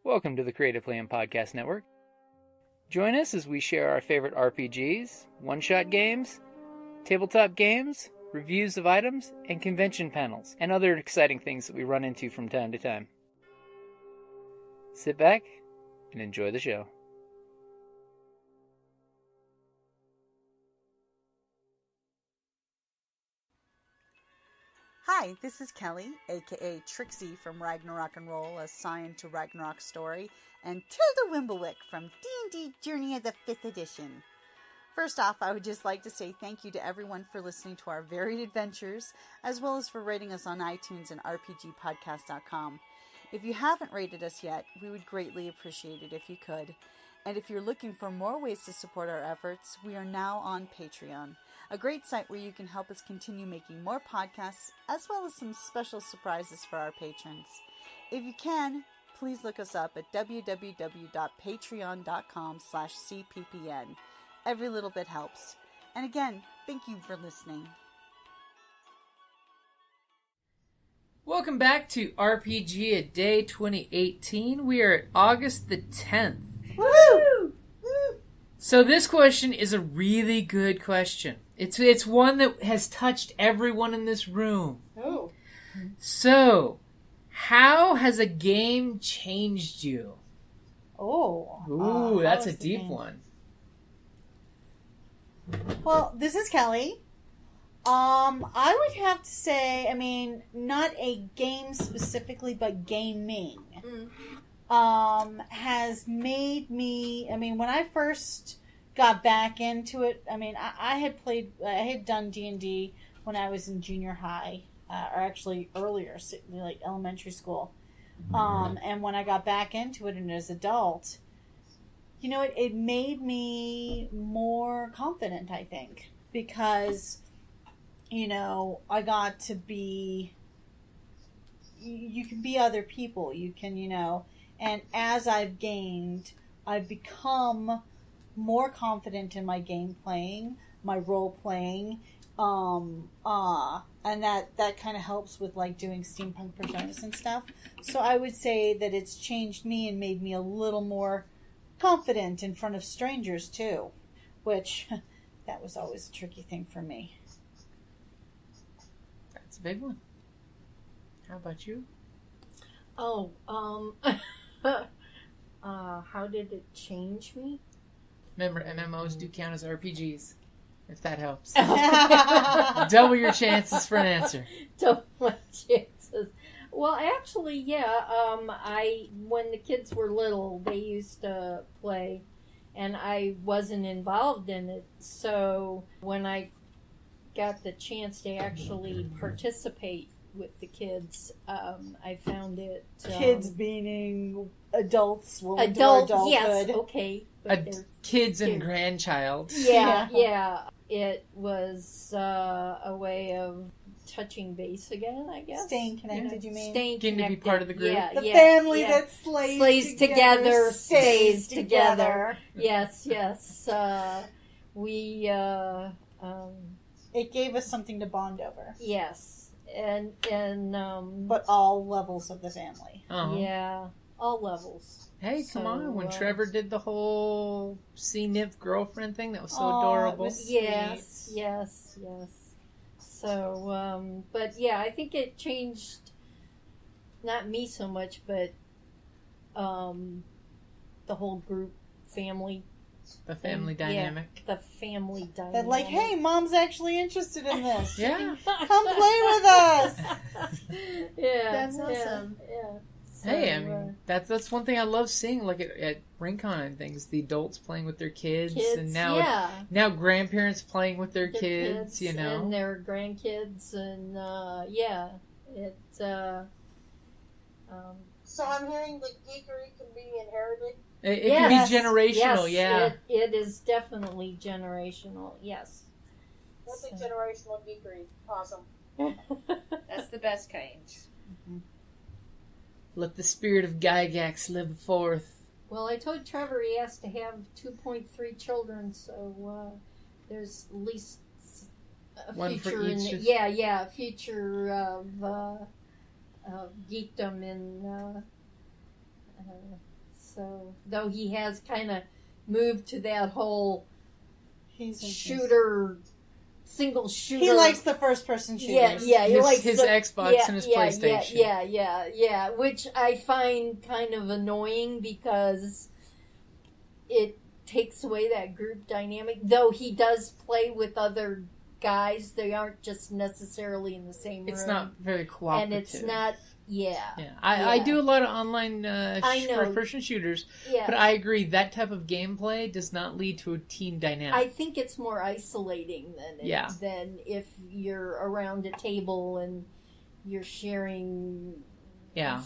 Welcome to the Creative Plan Podcast Network. Join us as we share our favorite RPGs, one-shot games, tabletop games, reviews of items, and convention panels, and other exciting things that we run into from time to time. Sit back and enjoy the show. Hi, this is Kellie, aka Trixie from Ragnarok and Roll, a Scion to Ragnarok story, and Tilda Wimblewick from D&D Journey of the 5th Edition. First off, I would just like to say thank you to everyone for listening to our varied adventures, as well as for rating us on iTunes and RPGpodcast.com. If you haven't rated us yet, we would greatly appreciate it if you could. And if you're looking for more ways to support our efforts, we are now on Patreon, a great site where you can help us continue making more podcasts, as well as some special surprises for our patrons. If you can, please look us up at www.patreon.com/cppn. Every little bit helps. And again, thank you for listening. Welcome back to RPGaDay2018. We are at August the 10th. Woo! So this question is a really good question. It's one that has touched everyone in this room. Oh. So, how has a game changed you? Oh. Ooh, that's a deep one. Well, this is Kellie. I would have to say, not a game specifically, but gaming. Has made me, when I first got back into it, I had done D&D when I was in junior high, or actually earlier, like elementary school. And when I got back into it and as an adult, it made me more confident, I think, because, I got to be, you can be other people, you can, and as I've gained, I've become more confident in my game playing, my role playing, and that kind of helps with like doing steampunk personas and stuff. So I would say that it's changed me and made me a little more confident in front of strangers too, which that was always a tricky thing for me. That's a big one. How about you? Oh, how did it change me? Remember, MMOs do count as RPGs, if that helps. Double your chances for an answer. Double my chances. Well, actually, yeah. When the kids were little, they used to play, and I wasn't involved in it. So when I got the chance to actually participate with the kids, I found it... kids meaning adults will adulthood. Yes, okay. Kids and grandchild. Yeah. It was a way of touching base again, I guess. Staying connected, you mean? Staying Getting connected. to be part of the group. Yeah, the family that slays together stays together. Yes. It gave us something to bond over. Yes. And but all levels of the family. Uh-huh. Yeah, all levels. Hey, come on. When Trevor did the whole sea nymph girlfriend thing, that was so adorable. Yes. So, but yeah, I think it changed, not me so much, but the whole group family. The family dynamic. Yeah, the family dynamic. That like, hey, Mom's actually interested in this. Yeah. Come play with us. Yeah. That's awesome. Yeah. So, Hey, that's one thing I love seeing, like at RingCon and things, the adults playing with their kids and now grandparents playing with their kids, and their grandkids, and So I'm hearing that geekery can be inherited. It can be generational, It is definitely generational, yes. That's a generational geekery. Awesome. That's the best kind. Mm-hmm. Let the spirit of Gygax live forth. Well, I told Trevor he has to have 2.3 children, so there's at least a one future for each. a future of geekdom in So, though he has kind of moved to that whole He's shooter, single shooter. He likes the first person shooters. Yeah, he likes his Xbox and his PlayStation. Yeah, which I find kind of annoying because it takes away that group dynamic. Though he does play with other guys, they aren't just necessarily in the same room. It's not very cooperative. And it's not, I do a lot of online first-person shooters, Yeah. but I agree that type of gameplay does not lead to a team dynamic. I think it's more isolating than if you're around a table and you're sharing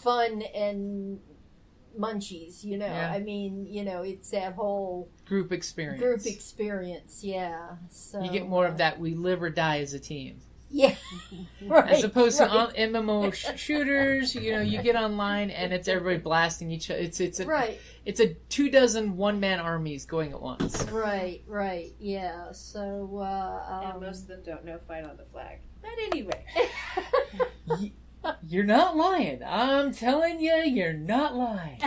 fun and munchies, you know. Yeah. I mean, you know, it's that whole group experience. Yeah. So You get more of that we live or die as a team. Yeah. Right. As opposed to MMO shooters, you know, you get online and it's everybody blasting each other. It's a 24 one-man armies going at once. Right, yeah. So and most of them don't know fight on the flag. But anyway. You're not lying. I'm telling you, you're not lying.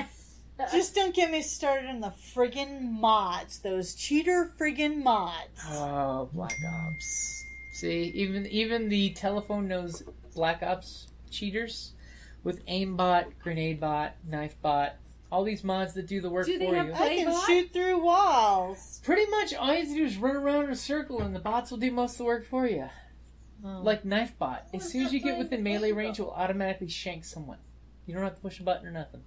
Just don't get me started on the friggin' mods. Those cheater friggin' mods. Oh, Black Ops. See, even the telephone knows Black Ops cheaters with aimbot, grenade bot, knife bot, all these mods that do the work Do they for have you. I can shoot through walls. Pretty much all you have to do is run around in a circle and the bots will do most of the work for you. Like knife bot. As soon as you get within melee range, it will automatically shank someone. You don't have to push a button or nothing.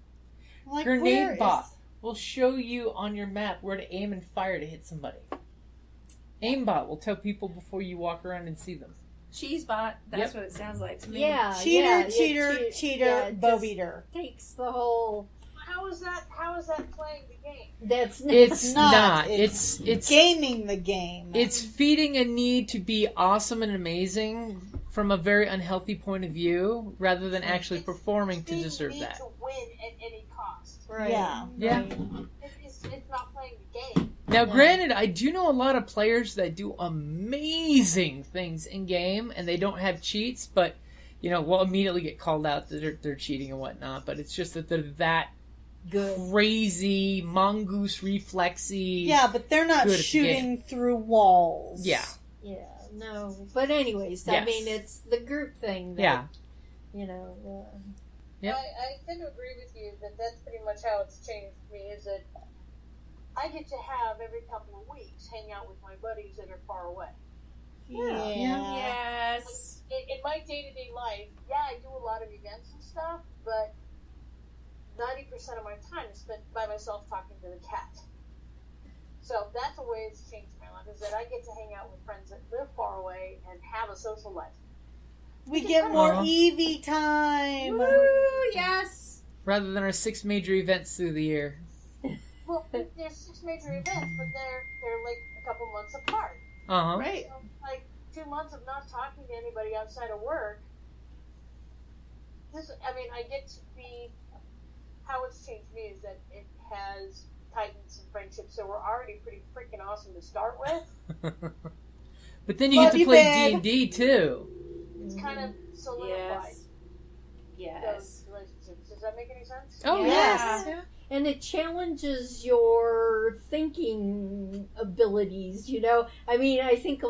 Like, Grenade bot will show you on your map where to aim and fire to hit somebody. Aimbot will tell people before you walk around and see them. Cheesebot, that's what it sounds like to me. Yeah. Cheater, bow beater. Takes the whole. How is that playing the game? It's not. It's gaming the game. It's feeding a need to be awesome and amazing from a very unhealthy point of view, rather than actually performing to deserve that. To win at any cost. Right. Yeah. It's not playing the game. Now, granted, I do know a lot of players that do amazing things in game, and they don't have cheats, but you know, will immediately get called out that they're cheating and whatnot. But it's just that they're that crazy mongoose reflexy. Yeah, but they're not shooting through walls. Yeah. Yeah. No. But anyways, I mean, it's the group thing. That, You know. Yep. I tend to agree with you that that's pretty much how it's changed for me. Is that I get to have every couple of weeks hang out with my buddies that are far away. Yes. In my day-to-day life, I do a lot of events and stuff, but 90% of my time is spent by myself talking to the cat. So that's the way it's changed my life, is that I get to hang out with friends that live far away and have a social life. We get more Evie time. Woo, yes. Rather than our 6 major events through the year. Well, there's 6 major events, but they're like a couple months apart. Right. So, like 2 months of not talking to anybody outside of work. I get to be. How it's changed me is that it has tightened some friendships that were already pretty freaking awesome to start with. But then you get to play D&D too. It's kind of solidified Yes. those relationships. Does that make any sense? Oh, Yeah. yes. And it challenges your thinking abilities, you know? I mean, I think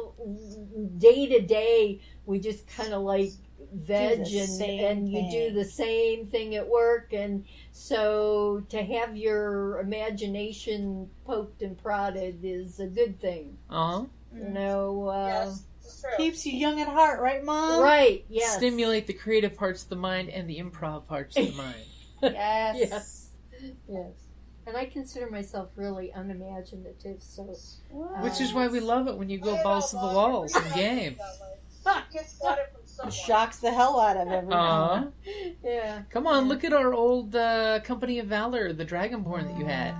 day to day, we just kind of like veg and you do the same thing at work. And so to have your imagination poked and prodded is a good thing. You know? Yes, it's true. Keeps you young at heart, right, Mom? Right, yes. Stimulate the creative parts of the mind and the improv parts of the mind. Yes. Yes. And I consider myself really unimaginative, so... Which is why we love it when you go balls to the walls in game. Kids got it from someone. Shocks the hell out of everyone. Yeah. Come on, look at our old Company of Valor, the Dragonborn that you had.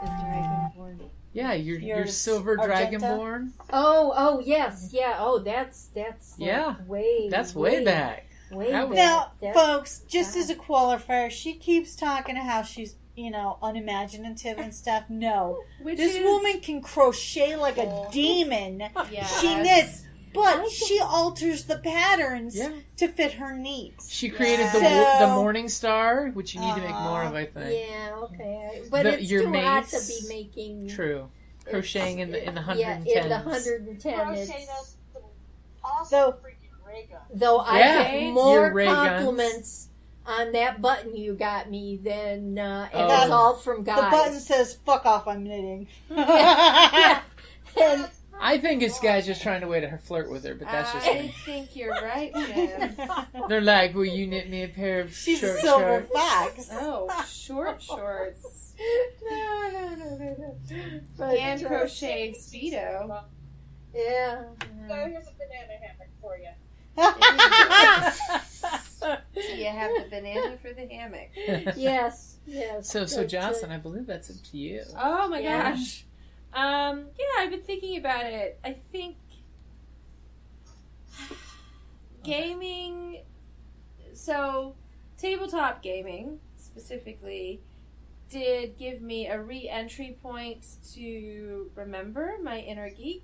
The Dragonborn. Yeah, your silver Argenta? Dragonborn. Oh, yes, yeah. Oh, that's like way. That's way back. Way That was- back. Now, folks, just as a qualifier, she keeps talking to how she's, unimaginative and stuff. No. This woman can crochet like a demon. Yes. She knits but she alters the patterns Yeah. to fit her needs. She created Yeah. the Morning Star, which you need to make more of, I think. Yeah, okay. But The- it's your too hot to mace. be making... True. Crocheting in the 110s. Yeah, in the 110. Crochet does some awesome So- freaking ray guns. Though I Yeah. get Your more ray guns. compliments on that button you got me than... and Oh. it's all from The guys. button says, fuck off, I'm knitting. Yeah. And I think it's guys just trying to way to flirt with her, but that's just I me. think you're right, Jim. They're like, will you knit me a pair of She's short a silver shorts? fox. Oh, short shorts. no. But, Hand crocheted Speedo. yeah. So here's a banana hammock for you. Do you have the banana for the hammock? Yes. So But, Jocelyn, I believe that's up to you. Oh my Yeah. gosh. Yeah, I've been thinking about it. I think gaming, so tabletop gaming specifically, did give me a re-entry point to remember my inner geek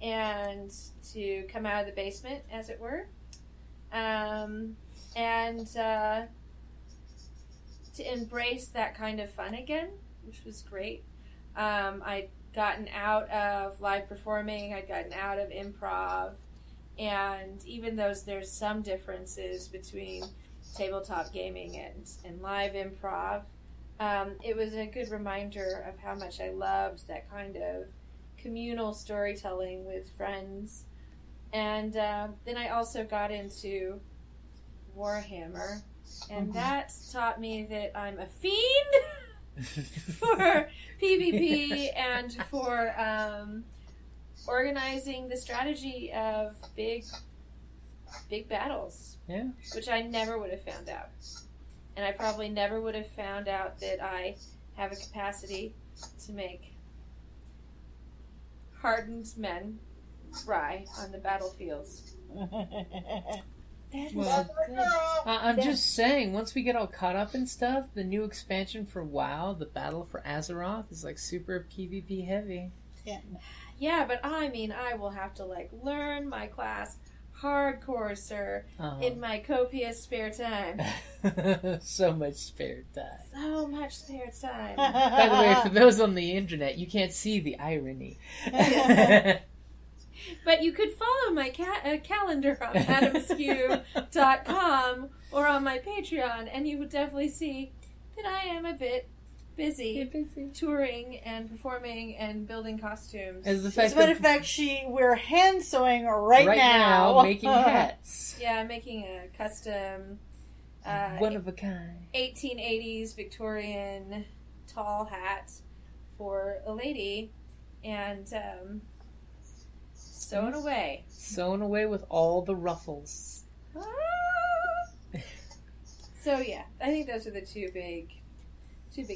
and to come out of the basement, as it were. And to embrace that kind of fun again, which was great. I'd gotten out of live performing, I'd gotten out of improv, and even though there's some differences between tabletop gaming and live improv, it was a good reminder of how much I loved that kind of communal storytelling with friends. And then I also got into Warhammer, and that taught me that I'm a fiend for PvP and for organizing the strategy of big battles. Yeah. Which I never would have found out. And I probably never would have found out that I have a capacity to make hardened men cry on the battlefields. That Well, is That's good. a girl. I'm just saying, once we get all caught up in stuff, the new expansion for WoW, the Battle for Azeroth, is like super PvP heavy. Yeah. Yeah, but I mean, I will have to learn my class hardcore, sir, in my copious spare time. So much spare time. So much spare time. By the way, for those on the internet, you can't see the irony. But you could follow my calendar on adamskew.com or on my Patreon, and you would definitely see that I am a bit busy touring and performing and building costumes. As the As fact a matter that of fact, we're hand sewing right now making hats. Yeah, I'm making a custom One of a kind. 1880s Victorian tall hat for a lady, and sewing away. Sewn away with all the ruffles. So yeah, I think those are the two big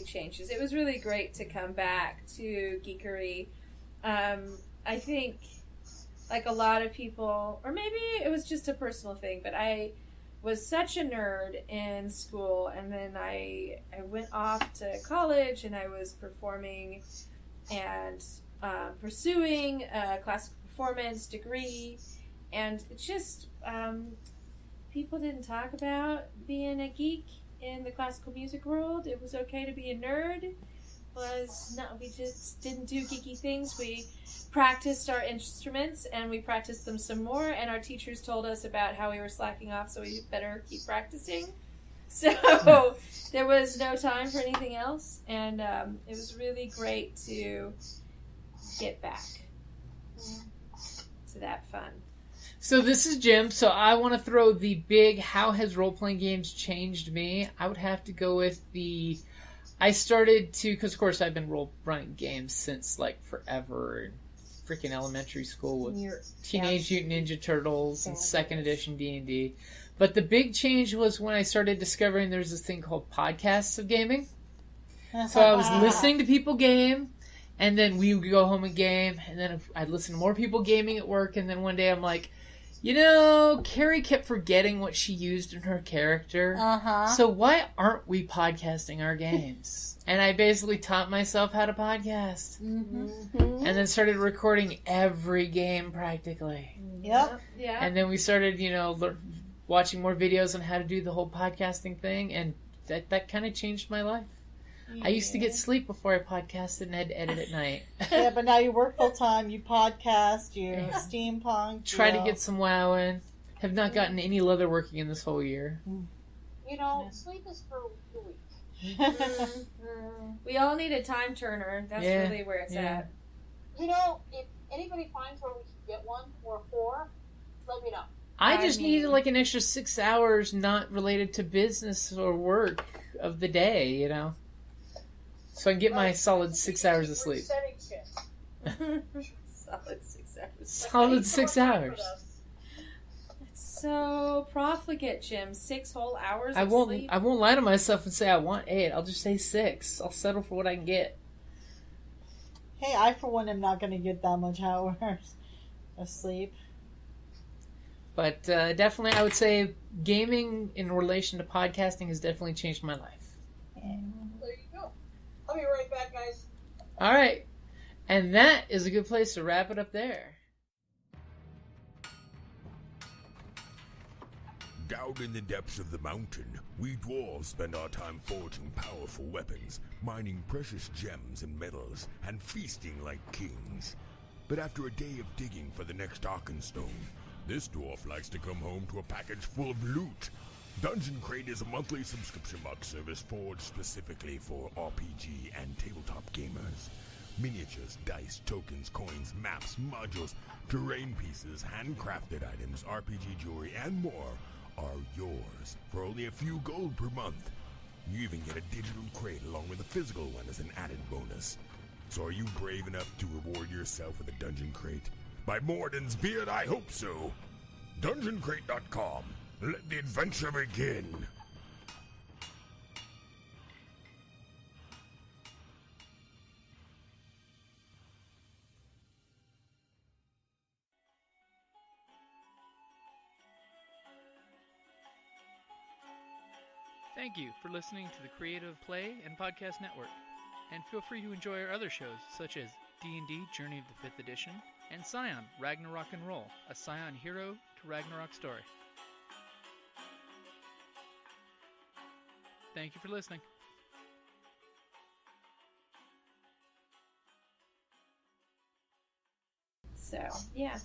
changes. It was really great to come back to geekery. I think, like a lot of people, or maybe it was just a personal thing, but I was such a nerd in school, and then I went off to college, and I was performing and pursuing a classical performance degree, and it just people didn't talk about being a geek in the classical music world. It was okay to be a nerd. We just didn't do geeky things. We practiced our instruments, and we practiced them some more, and our teachers told us about how we were slacking off, so we better keep practicing. So there was no time for anything else, and it was really great to get back to that fun. So this is Jim, so I want to throw the big how has role-playing games changed me. I would have to go with I started to, because of course I've been role-playing games since forever, freaking elementary school with Teenage Mutant Ninja Turtles and 2nd edition D&D. But the big change was when I started discovering there's this thing called podcasts of gaming. So I was listening to people game, and then we would go home and game, and then I'd listen to more people gaming at work, and then one day I'm like, You know, Carrie kept forgetting what she used in her character. So why aren't we podcasting our games? And I basically taught myself how to podcast. And then started recording every game practically. Yep. Yeah. And then we started, watching more videos on how to do the whole podcasting thing. And that kind of changed my life. I used to get sleep before I podcasted and had to edit at night. Yeah, but now you work full time, you podcast, you steampunk. Try to get some WoW in. Have not gotten any leather working in this whole year. Sleep is for the weak. We all need a time turner. That's really where it's at. If anybody finds where we can get one or 4, let me know. I just needed like an extra 6 hours not related to business or work of the day, So I can get my solid 6 hours of sleep. Solid 6 hours. Solid 6 hours. It's so profligate, Jim. 6 whole hours I of won't sleep. I won't lie to myself and say I want 8. I'll just say 6. I'll settle for what I can get. Hey, I for one am not going to get that much hours of sleep. But definitely I would say gaming in relation to podcasting has definitely changed my life. There you go. I'll be right back, guys. All right. And that is a good place to wrap it up there. Down in the depths of the mountain, we dwarves spend our time forging powerful weapons, mining precious gems and metals, and feasting like kings. But after a day of digging for the next Arkenstone, this dwarf likes to come home to a package full of loot. Dungeon Crate is a monthly subscription box service forged specifically for RPG and tabletop gamers. Miniatures, dice, tokens, coins, maps, modules, terrain pieces, handcrafted items, RPG jewelry, and more are yours for only a few gold per month. You even get a digital crate along with a physical one as an added bonus. So are you brave enough to reward yourself with a Dungeon Crate? By Morden's beard, I hope so. DungeonCrate.com. Let the adventure begin. Thank you for listening to the Creative Play and Podcast Network. And feel free to enjoy our other shows, such as D&D Journey of the 5th Edition, and Scion Ragnarok and Roll, a Scion hero to Ragnarok story. Thank you for listening. So, yeah.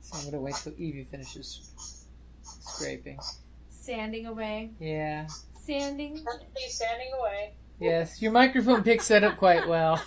So I'm going to wait till Evie finishes scraping. Sanding away. Yeah. Sanding. He's sanding away. Yes, your microphone picks that up quite well.